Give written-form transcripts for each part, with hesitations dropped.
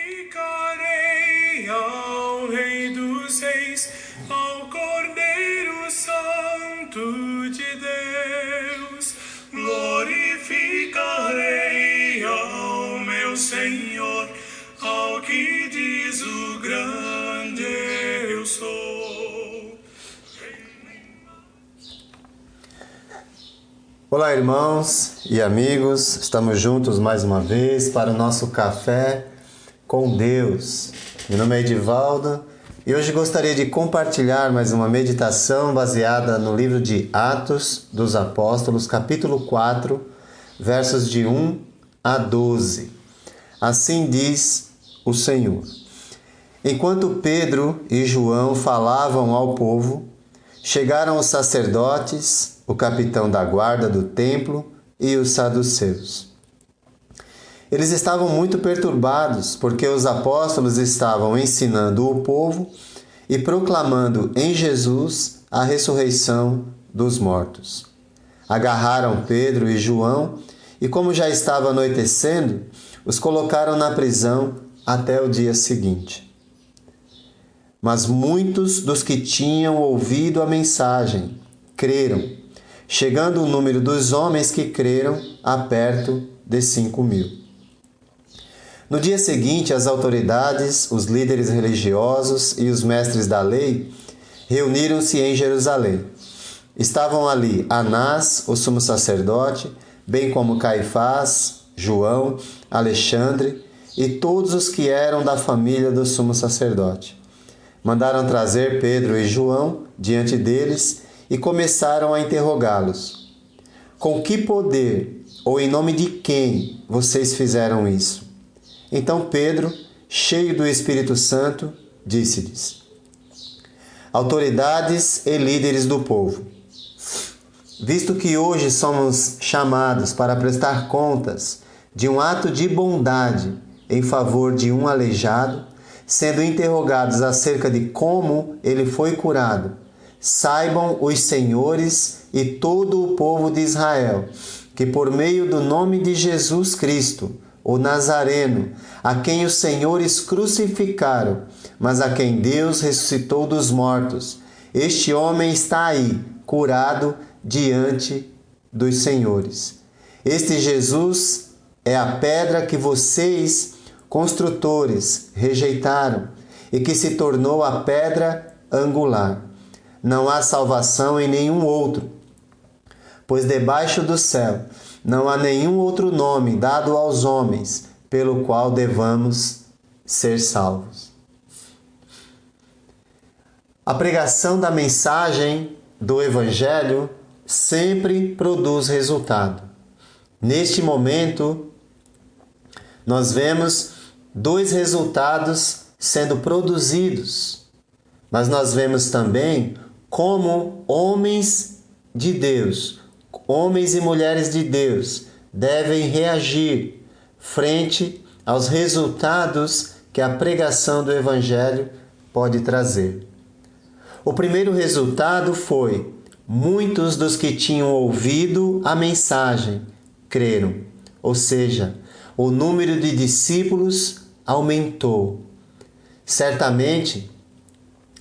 Glorificarei ao Rei dos Reis, ao Cordeiro Santo de Deus. Glorificarei ao meu Senhor, ao que diz o grande eu sou. Olá, irmãos e amigos, estamos juntos mais uma vez para o nosso Café com Deus. Meu nome é Edivaldo e hoje gostaria de compartilhar mais uma meditação baseada no livro de Atos dos Apóstolos, capítulo 4, versos de 1 a 12. Assim diz o Senhor: Enquanto Pedro e João falavam ao povo, chegaram os sacerdotes, o capitão da guarda do templo e os saduceus. Eles estavam muito perturbados porque os apóstolos estavam ensinando o povo e proclamando em Jesus a ressurreição dos mortos. Agarraram Pedro e João e, como já estava anoitecendo, os colocaram na prisão até o dia seguinte. Mas muitos dos que tinham ouvido a mensagem creram, chegando o número dos homens que creram a perto de 5.000. No dia seguinte, as autoridades, os líderes religiosos e os mestres da lei reuniram-se em Jerusalém. Estavam ali Anás, o sumo sacerdote, bem como Caifás, João, Alexandre e todos os que eram da família do sumo sacerdote. Mandaram trazer Pedro e João diante deles e começaram a interrogá-los. Com que poder ou em nome de quem vocês fizeram isso? Então Pedro, cheio do Espírito Santo, disse-lhes: Autoridades e líderes do povo, visto que hoje somos chamados para prestar contas de um ato de bondade em favor de um aleijado, sendo interrogados acerca de como ele foi curado, saibam os senhores e todo o povo de Israel que por meio do nome de Jesus Cristo, o Nazareno, a quem os senhores crucificaram, mas a quem Deus ressuscitou dos mortos, este homem está aí, curado diante dos senhores. Este Jesus é a pedra que vocês, construtores, rejeitaram e que se tornou a pedra angular. Não há salvação em nenhum outro, pois debaixo do céu não há nenhum outro nome dado aos homens pelo qual devamos ser salvos. A pregação da mensagem do Evangelho sempre produz resultado. Neste momento, nós vemos dois resultados sendo produzidos, mas nós vemos também como homens de Deus, homens e mulheres de Deus, devem reagir frente aos resultados que a pregação do Evangelho pode trazer. O primeiro resultado foi: muitos dos que tinham ouvido a mensagem creram, ou seja, o número de discípulos aumentou. Certamente,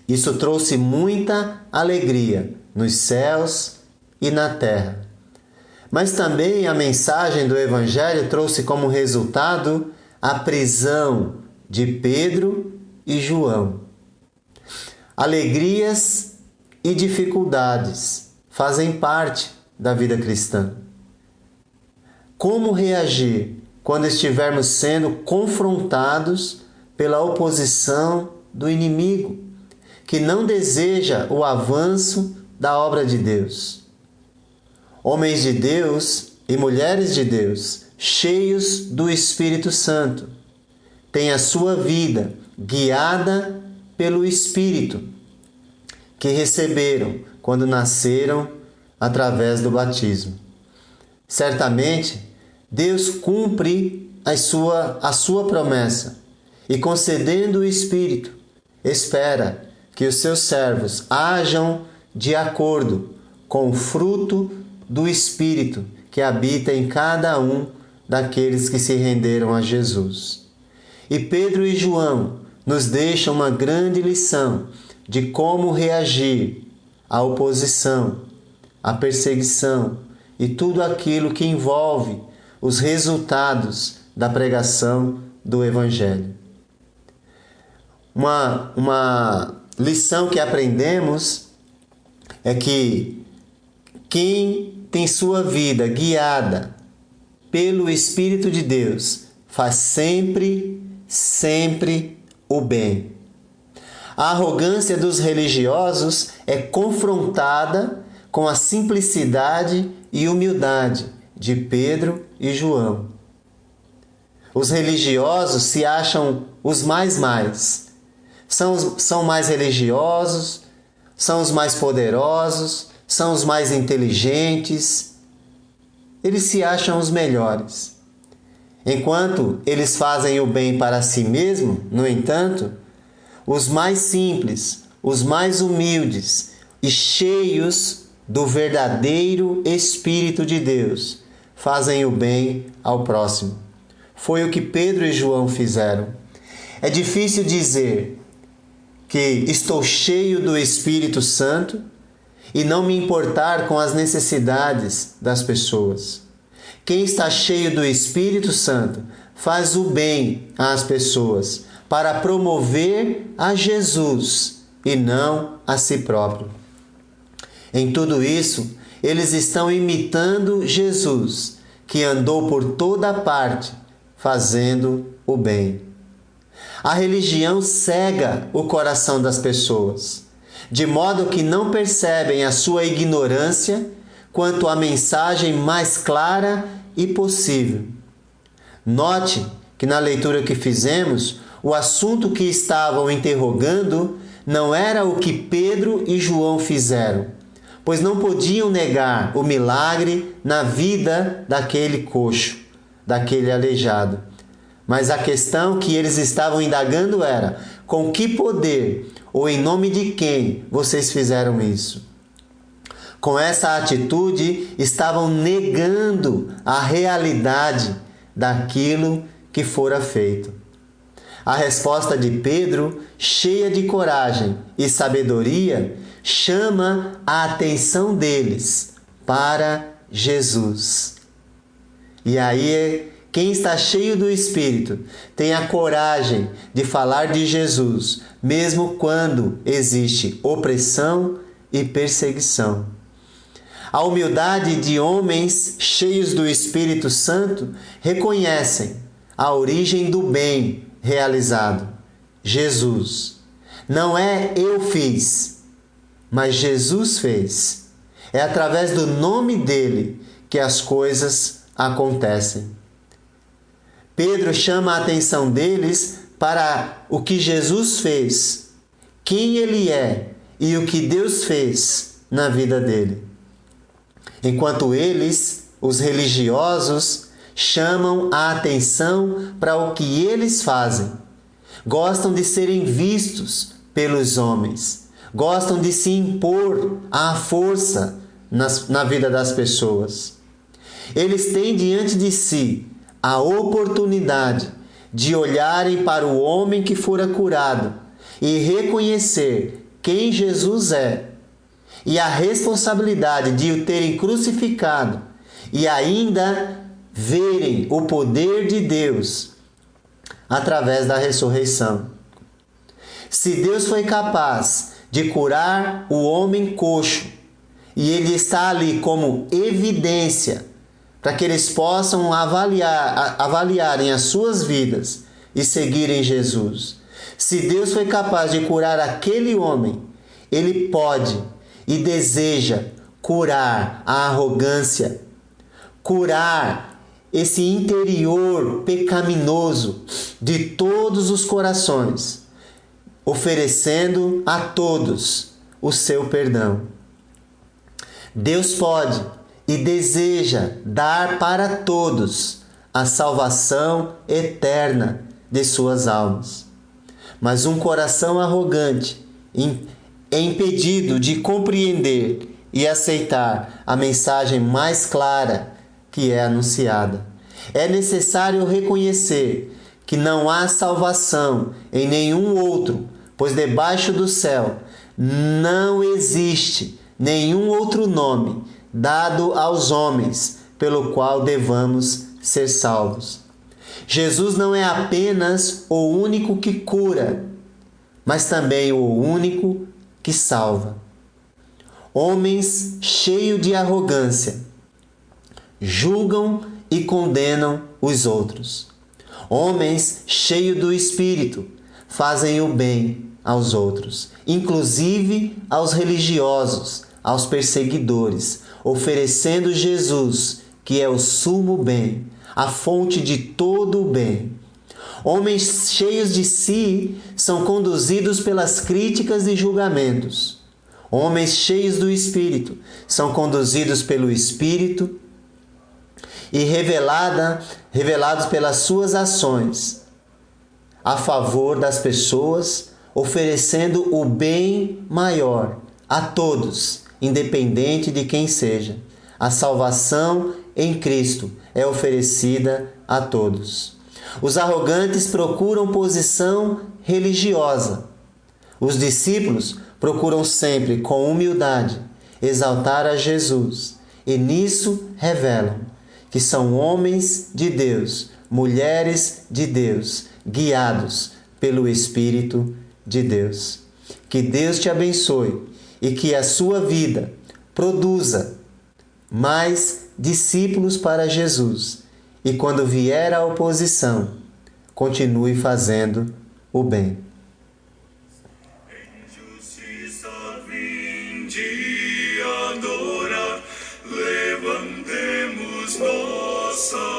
isso trouxe muita alegria nos céus e na terra. Mas também a mensagem do Evangelho trouxe como resultado a prisão de Pedro e João. Alegrias e dificuldades fazem parte da vida cristã. Como reagir quando estivermos sendo confrontados pela oposição do inimigo, que não deseja o avanço da obra de Deus? Homens de Deus e mulheres de Deus, cheios do Espírito Santo, têm a sua vida guiada pelo Espírito, que receberam quando nasceram através do batismo. Certamente, Deus cumpre a sua promessa e, concedendo o Espírito, espera que os seus servos hajam de acordo com o fruto do Espírito que habita em cada um daqueles que se renderam a Jesus. E Pedro e João nos deixam uma grande lição de como reagir à oposição, à perseguição e tudo aquilo que envolve os resultados da pregação do Evangelho. Uma lição que aprendemos é que quem tem sua vida guiada pelo Espírito de Deus faz sempre o bem. A arrogância dos religiosos é confrontada com a simplicidade e humildade de Pedro e João. Os religiosos se acham os mais. São mais religiosos, são os mais poderosos, são os mais inteligentes. Eles se acham os melhores. Enquanto eles fazem o bem para si mesmos, no entanto, os mais simples, os mais humildes e cheios do verdadeiro Espírito de Deus fazem o bem ao próximo. Foi o que Pedro e João fizeram. É difícil dizer que estou cheio do Espírito Santo e não me importar com as necessidades das pessoas. Quem está cheio do Espírito Santo faz o bem às pessoas para promover a Jesus e não a si próprio. Em tudo isso, eles estão imitando Jesus, que andou por toda parte fazendo o bem. A religião cega o coração das pessoas, de modo que não percebem a sua ignorância quanto à mensagem mais clara e possível. Note que na leitura que fizemos, o assunto que estavam interrogando não era o que Pedro e João fizeram, pois não podiam negar o milagre na vida daquele coxo, daquele aleijado. Mas a questão que eles estavam indagando era: com que poder ou em nome de quem vocês fizeram isso? Com essa atitude, estavam negando a realidade daquilo que fora feito. A resposta de Pedro, cheia de coragem e sabedoria, chama a atenção deles para Jesus. E aí, quem está cheio do Espírito tem a coragem de falar de Jesus, mesmo quando existe opressão e perseguição. A humildade de homens cheios do Espírito Santo reconhecem a origem do bem realizado, Jesus. Não é eu fiz, mas Jesus fez. É através do nome dele que as coisas acontecem. Pedro chama a atenção deles para o que Jesus fez, quem ele é e o que Deus fez na vida dele. Enquanto eles, os religiosos, chamam a atenção para o que eles fazem. Gostam de serem vistos pelos homens. Gostam de se impor à força na vida das pessoas. Eles têm diante de si a oportunidade de olharem para o homem que fora curado e reconhecer quem Jesus é, e a responsabilidade de o terem crucificado e ainda verem o poder de Deus através da ressurreição. Se Deus foi capaz de curar o homem coxo e ele está ali como evidência para que eles possam avaliarem as suas vidas e seguirem Jesus. Se Deus foi capaz de curar aquele homem, ele pode e deseja curar a arrogância, curar esse interior pecaminoso de todos os corações, oferecendo a todos o seu perdão. Deus pode e deseja dar para todos a salvação eterna de suas almas. Mas um coração arrogante é impedido de compreender e aceitar a mensagem mais clara que é anunciada. É necessário reconhecer que não há salvação em nenhum outro, pois debaixo do céu não existe nenhum outro nome dado aos homens pelo qual devamos ser salvos. Jesus não é apenas o único que cura, mas também o único que salva. Homens cheios de arrogância julgam e condenam os outros. Homens cheios do Espírito fazem o bem aos outros, inclusive aos religiosos, aos perseguidores, oferecendo Jesus, que é o sumo bem, a fonte de todo o bem. Homens cheios de si são conduzidos pelas críticas e julgamentos. Homens cheios do Espírito são conduzidos pelo Espírito e revelados pelas suas ações a favor das pessoas, oferecendo o bem maior a todos, independente de quem seja. A salvação em Cristo é oferecida a todos. Os arrogantes procuram posição religiosa. Os discípulos procuram sempre, com humildade, exaltar a Jesus, e nisso revelam que são homens de Deus, mulheres de Deus, guiados pelo Espírito de Deus. Que Deus te abençoe e que a sua vida produza mais discípulos para Jesus. E quando vier a oposição, continue fazendo o bem. Em justiça vinde adorar, levantemos nossa